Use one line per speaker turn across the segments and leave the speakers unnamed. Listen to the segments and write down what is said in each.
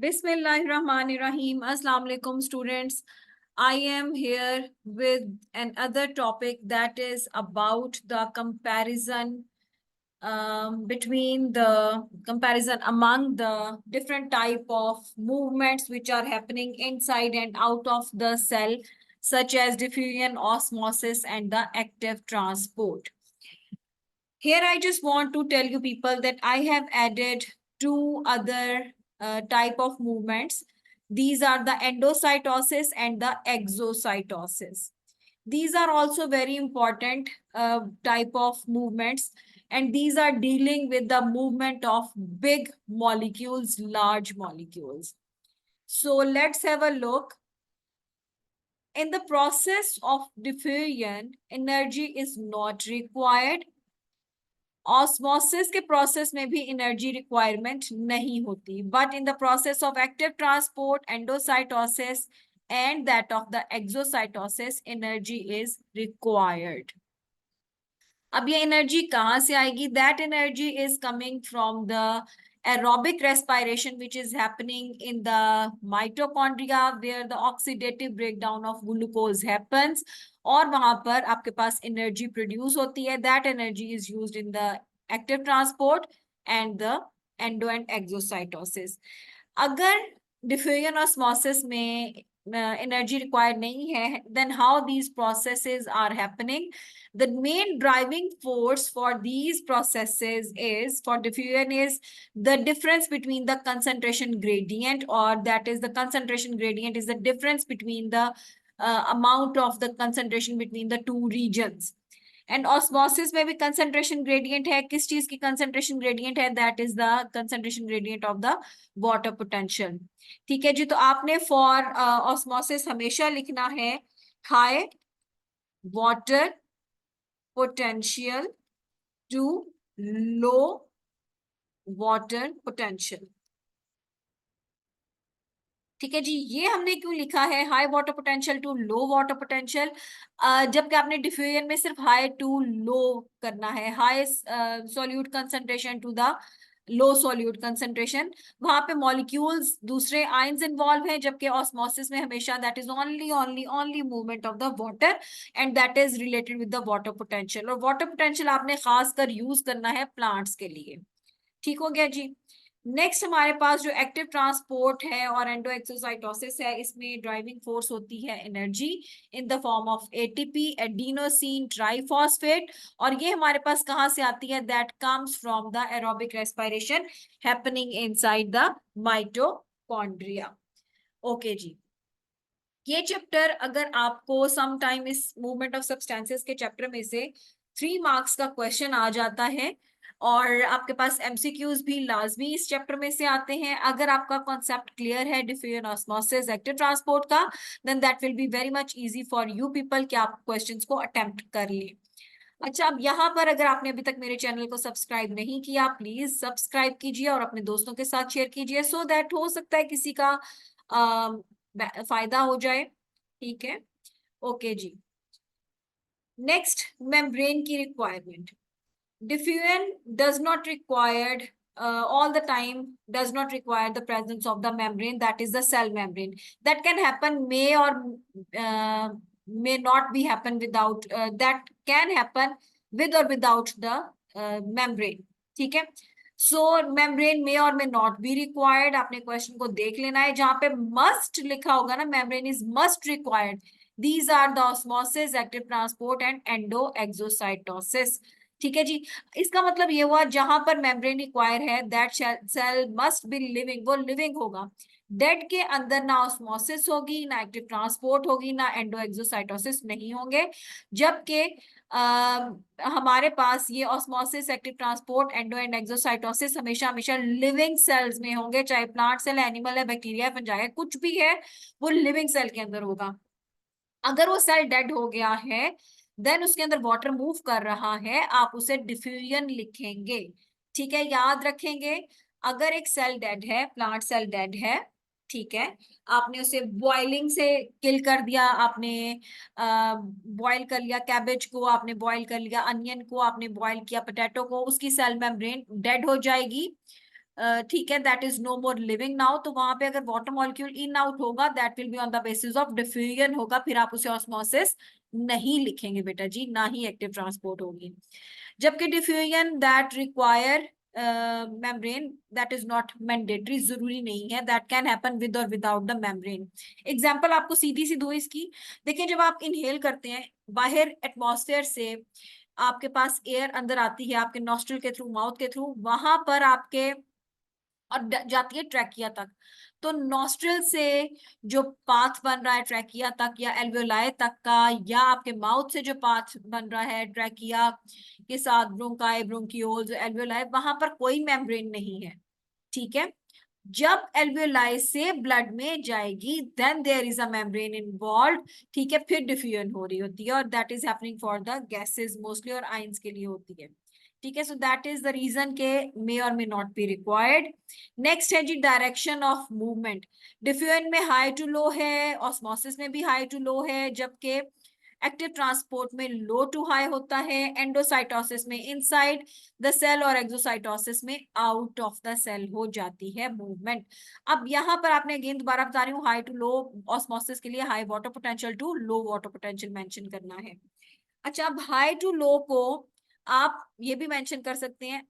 Bismillahirrahmanirrahim. Assalamu alaikum, students. I am here with another topic that is about the comparison between the comparison among the different type of movements which are happening inside and out of the cell, such as diffusion, osmosis, and the active transport. Here, I just want to tell you people that I have added two other type of movements. These are the endocytosis and the exocytosis. These are also very important type of movements, and these are dealing with the movement of big molecules, large molecules. So let's have a look. In the process of diffusion, energy is not required. Osmosis के process में भी energy requirement नहीं होती, but in the process of active transport, endocytosis and that of the exocytosis, energy is required. अब ये energy कहाँ से आएगी? That energy is coming from the aerobic respiration which is happening in the mitochondria where the oxidative breakdown of glucose happens, और वहां पर आपके पास energy produce होती है. That energy is used in the active transport and the endo and exocytosis. अगर diffusion osmosis में energy required nahi hai, then how these processes are happening? The main driving force for these processes is for diffusion is the difference between the concentration gradient, or that is the concentration gradient is the difference between the amount of the concentration between the two regions. And osmosis में भी concentration gradient है. किस चीज की concentration gradient है? That is the concentration gradient of the water potential. ठीक है जी. तो आपने फॉर ऑस्मोसिस हमेशा लिखना है high water potential to low water potential. ठीक है जी. ये हमने क्यों लिखा है high water potential to low water potential? जबकि आपने डिफ्यूजन में सिर्फ हाई टू लो करना है, high solute concentration to the low solute concentration. वहां पे मॉलिक्यूल्स दूसरे आयंस इन्वॉल्व हैं, जबकि ऑस्मोसिस में हमेशा that is only movement of the water and that is related with the water potential. और वाटर पोटेंशियल आपने खासकर यूज करना है प्लांट्स के लिए. ठीक हो गया जी. नेक्स्ट हमारे पास जो एक्टिव ट्रांसपोर्ट है और एंडो एक्सोसाइटोसिस है, इसमें ड्राइविंग फोर्स होती है energy in the form of ATP, adenosine triphosphate. और ये हमारे पास कहाँ से आती है? That comes from the aerobic respiration happening inside the mitochondria. Okay जी. ये चैप्टर अगर आपको सम टाइम इस मूवमेंट ऑफ सब्सटेंसेस के चैप्टर में से 3 मार्क्स का क्वेश्चन आ जाता है, और आपके पास एमसीक्यूज भी लाजमी इस चैप्टर में से आते हैं. अगर आपका कॉन्सेप्ट क्लियर है डिफ्यूजन, ऑस्मोसिस, एक्टिव ट्रांसपोर्ट का, then that will be very much easy for you people कि आप क्वेश्चंस को अटेम्प्ट कर लें. अच्छा, अब यहाँ पर अगर आपने अभी तक मेरे चैनल को सब्सक्राइब नहीं किया, प्लीज सब्सक्राइब कीजिए और अपने दोस्तों के साथ शेयर कीजिए, सो दैट हो सकता है किसी का फायदा हो जाए. ठीक है. ओके जी. नेक्स्ट, मेम्ब्रेन की requirement. Diffusion does not required all the time, does not require the presence of the membrane, that is the cell membrane. That can happen, may or may not be happen without that can happen with or without the membrane. ठीक है. सो membrane में और में not be required. आपने question को देख लेना है. जहां पे मस्ट लिखा होगा ना, membrane is must required, these are the osmosis, active transport and endo exocytosis. ठीक है जी. इसका मतलब ये हुआ जहां पर मेम्ब्रेन रिक्वायर है, that cell must be living, वो लिविंग होगा. डेड के अंदर ना ऑस्मोसिस होगी, ना एक्टिव ट्रांसपोर्ट होगी, ना एंडो एक्सोसाइटोसिस नहीं होंगे. जबकि हमारे पास ये osmosis, active transport, endo and exocytosis हमेशा हमेशा लिविंग सेल्स में होंगे. चाहे प्लांट सेल, एनिमल है, बैक्टीरिया है, फंजाई है, कुछ भी है, वो लिविंग सेल के अंदर होगा. अगर वो सेल डेड हो गया है, देन उसके अंदर वाटर मूव कर रहा है, आप उसे डिफ्यूजन लिखेंगे. ठीक है. याद रखेंगे, अगर एक सेल डेड है, प्लांट सेल डेड है, ठीक है, आपने उसे बॉइलिंग से किल कर दिया, आपने बॉईल कर लिया कैबेज को, आपने बॉईल कर लिया अनियन को, आपने बॉईल किया पोटैटो को, उसकी सेल मेम्ब्रेन डेड हो जाएगी. ठीक है, that is no more living now, तो वहां पे अगर वाटर मॉलिक्यूल इन आउट होगा that will be on the basis of diffusion होगा, फिर आप उसे ऑस्मोसिस नहीं लिखेंगे बेटा जी, ना ही एक्टिव ट्रांसपोर्ट होगी। जबकि diffusion that require membrane that is not mandatory, जरूरी नहीं है, दैट कैन हैपन विद और विदाउट द मेम्ब्रेन। एग्जाम्पल आपको सीधी सी दो इसकी, देखिए जब आप इनहेल करते हैं बाहर एटमॉस्फेयर से, आपके पास एयर अंदर आती है आपके नॉस्ट्रल के थ्रू, माउथ के थ्रू, वहां पर आपके और जाती है ट्रैकिया तक। तो नॉस्ट्रल से जो पाथ बन रहा है ट्रैकिया तक या एल्वेओलाई तक का, या आपके माउथ से जो पाथ बन रहा है ट्रैकिया के साथ ब्रोंकाई, ब्रोंकियोल्स, एल्वेओलाई, वहां पर कोई मेम्ब्रेन नहीं है। ठीक है, जब एल्वेओलाई से ब्लड में जाएगी then there is a membrane involve. ठीक है, फिर डिफ्यूजन हो रही होती है, और that is happening for the gases mostly, और आयंस के लिए होती है। ठीक है, so that is the reason के मे और may not be required. Next है जी डायरेक्शन ऑफ मूवमेंट। डिफ्यूजन में हाई टू लो है, ऑस्मोसिस में भी हाई टू लो है, जबकि एक्टिव ट्रांसपोर्ट में लो टू हाई होता है, एंडोसाइटोसिस में इनसाइड द सेल और एक्सोसाइटोसिस में आउट ऑफ द सेल हो जाती है मूवमेंट। अब यहाँ पर आपने अगेन दोबारा बता रही हूँ, हाई टू लो ऑस्मोसिस के लिए high water potential to low water potential mention करना है। अच्छा, अब हाई टू लो को आप ये भी मेंशन कर सकते हैं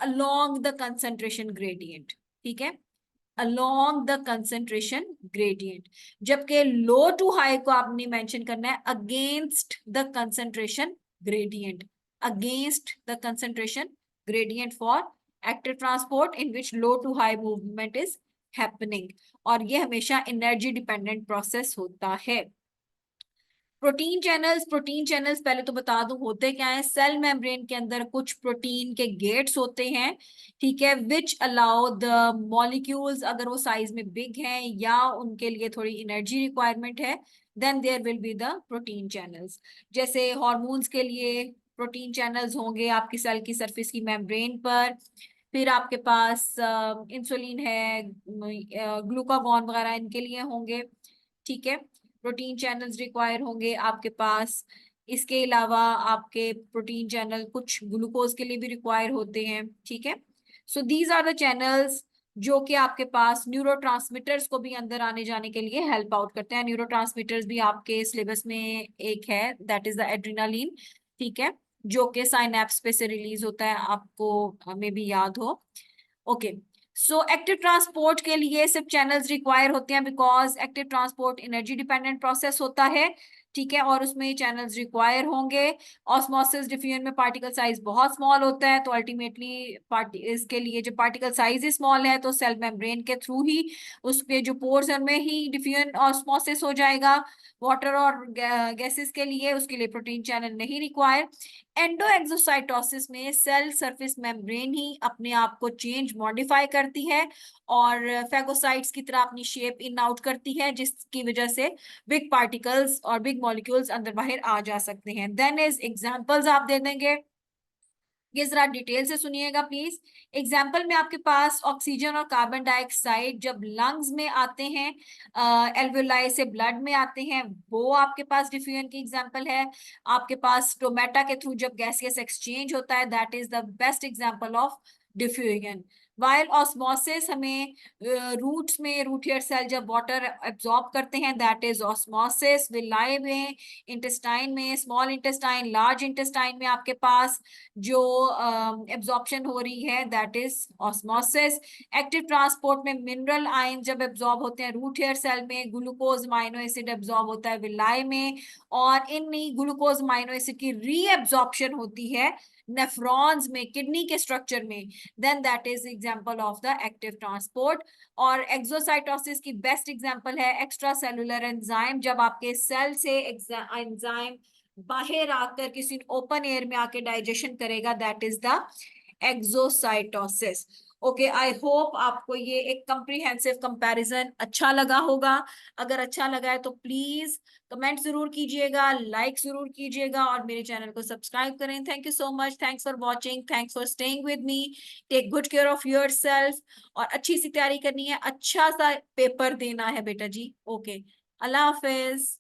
अलोंग द कंसंट्रेशन ग्रेडियंट। ठीक है, अलोंग द कंसंट्रेशन ग्रेडियंट, जबकि लो टू हाई को आपने मेंशन करना है against the concentration gradient, against the concentration gradient for active transport in which low to high movement is happening, और ये हमेशा एनर्जी डिपेंडेंट प्रोसेस होता है। प्रोटीन चैनल्स, प्रोटीन चैनल्स पहले तो बता दूं होते क्या है। सेल मेम्ब्रेन के अंदर कुछ प्रोटीन के गेट्स होते हैं, ठीक है, विच अलाउ द मॉलिक्यूल्स, अगर वो साइज में बिग हैं या उनके लिए थोड़ी एनर्जी रिक्वायरमेंट है, then there will be the protein channels. जैसे हॉर्मोन्स के लिए प्रोटीन चैनल्स होंगे आपकी सेल की सरफेस की मेम्ब्रेन पर। फिर आपके पास इंसुलिन है, ग्लूकागॉन वगैरह, इनके लिए होंगे। ठीक है, प्रोटीन चैनल्स रिक्वायर होंगे आपके पास। इसके अलावा आपके प्रोटीन चैनल कुछ ग्लूकोज के लिए भी रिक्वायर होते हैं। ठीक है, so these are the channels जो कि आपके पास न्यूरोट्रांसमीटर्स को भी अंदर आने जाने के लिए हेल्प आउट करते हैं। न्यूरोट्रांसमीटर्स भी आपके सिलेबस में एक है, दैट इज द एड्रिनालिन। ठीक है, जो कि साइनेप्स पे से रिलीज होता है, आपको में भी याद हो। ओके, सो एक्टिव ट्रांसपोर्ट के लिए सिर्फ चैनल्स रिक्वायर होते हैं, because active transport energy dependent process होता है। ठीक है, और उसमें चैनल्स रिक्वायर होंगे। ऑस्मोसिस डिफ्यूजन में पार्टिकल साइज बहुत स्मॉल होता है, तो अल्टीमेटली इसके लिए जो पार्टिकल साइज ही स्मॉल है, तो सेल मेम्ब्रेन के थ्रू ही उसके जो पोर्स है उनमें ही डिफ्यूजन ऑस्मोसिस हो जाएगा। वाटर और गैसेस के लिए, उसके लिए प्रोटीन चैनल नहीं रिक्वायर। एंडो एक्सोसाइटोसिस में सेल सरफेस मेम्ब्रेन ही अपने आप को चेंज मॉडिफाई करती है और फेगोसाइट्स की तरह अपनी शेप इन आउट करती है, जिसकी वजह से बिग पार्टिकल्स और बिग मॉलिक्यूल्स अंदर बाहर आ जा सकते हैं। देन इज एग्जांपल्स आप दे देंगे, ये जरा डिटेल से सुनिएगा प्लीज। एग्जाम्पल में आपके पास ऑक्सीजन और कार्बन डाइऑक्साइड जब लंग्स में आते हैं, एल्वेओलाई से ब्लड में आते हैं, वो आपके पास डिफ्यूजन की एग्जाम्पल है। आपके पास स्टोमेटा के थ्रू जब गैसियस एक्सचेंज होता है, that is the best example of diffusion. While osmosis हमें रूट्स में, रूट हेयर सेल जब वाटर एब्जॉर्ब करते हैं, दैट इज ऑस्मोसिस। विलाई में, इंटेस्टाइन में, स्मॉल इंटेस्टाइन, लार्ज इंटेस्टाइन में आपके पास जो एब्जॉर्प्शन हो रही है, that is osmosis. Active transport में मिनरल आयन जब एब्जॉर्ब होते हैं रूट हेयर सेल में, ग्लूकोज माइनो एसिड एब्जॉर्ब होता है विलाई में, और इन ग्लूकोज माइनो एसिड की रीएब्जॉर्प्शन होती है नेफ्रॉन्स में, किडनी के स्ट्रक्चर में, then that is example of the active transport. और एक्सोसाइटोसिस की बेस्ट एग्जांपल है एक्स्ट्रा सेलुलर एंजाइम, जब आपके सेल से एंजाइम बाहर आकर किसी ओपन एयर में आके डाइजेशन करेगा, that is the exocytosis. Okay, I hope आपको ये एक कंप्रीहेंसिव कंपैरिजन अच्छा लगा होगा। अगर अच्छा लगा है तो प्लीज कमेंट जरूर कीजिएगा, लाइक जरूर कीजिएगा, और मेरे चैनल को सब्सक्राइब करें। Thank you so much, thanks for watching, thanks for staying with me. Take good care of yourself, और अच्छी सी तैयारी करनी है, अच्छा सा पेपर देना है बेटा जी। ओके, अल्लाह हाफिज।